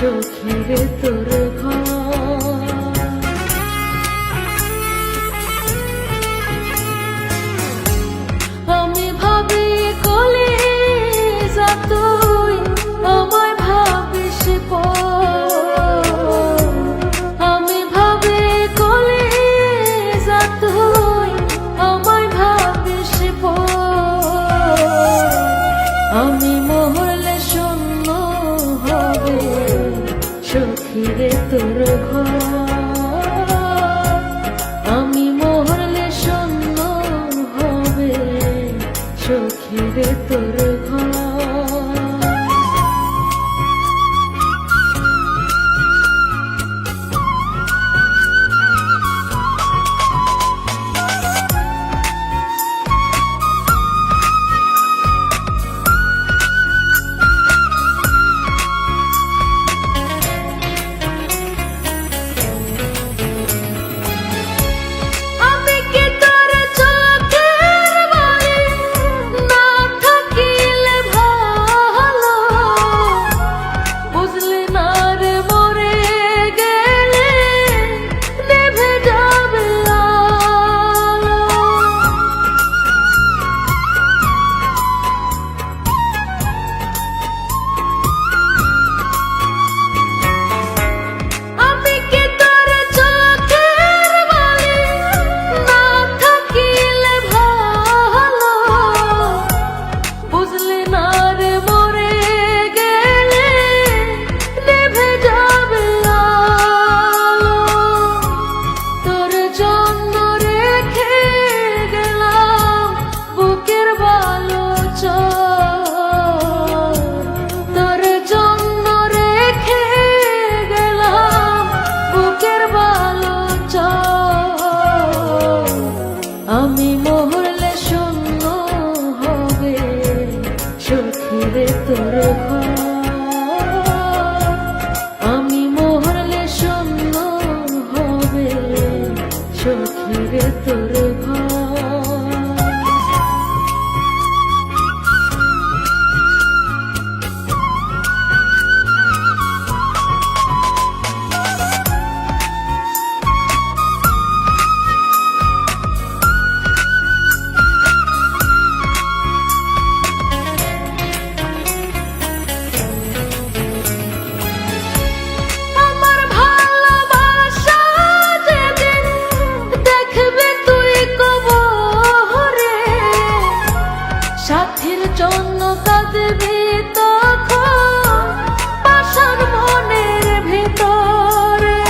সখীরে তোর ঘর। আমি ভাবি কলে যা তুই আমায় ভাবিস পর। আমি ভাবি কলে যা তুই আমায় ভাবিস পর। আমি মরলে শূন্য হবে সখীরে তোর ঘর। আমি মরলে শূন্য হবে সখীরে তোর ঘর। আমি মরলে শূন্য হবে সখীরে তোর ঘর। আমি মরলে শূন্য হবে সখীরে তোর ঘর। সাথীর জন্য কাঁদবি তখন পাষাণ মনের ভিতরে।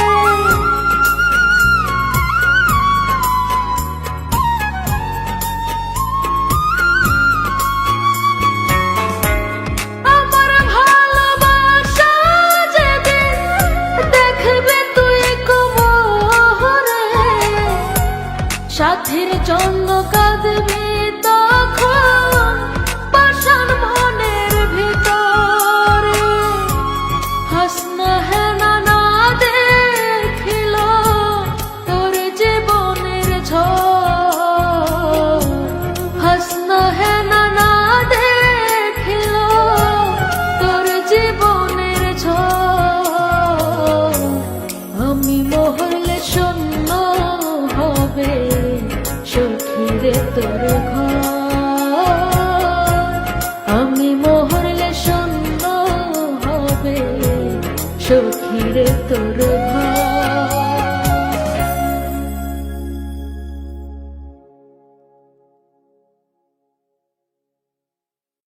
আমার ভালোবাসা যেদিন দেখবে তুই কবরে, সাথীর জন্য কাঁদবি তখন পাষাণ মনের ভিতরে। হাসনা হেনা না দেখিল তোর জীবনের ঝড়। হাসনা হেনা না দেখিল তোর জীবনের ঝড়। আমি মরলে শূন্য হবে সখীরে তোর ঘর। আমি মরলে শূন্য হবে সখীরে তোর ঘর।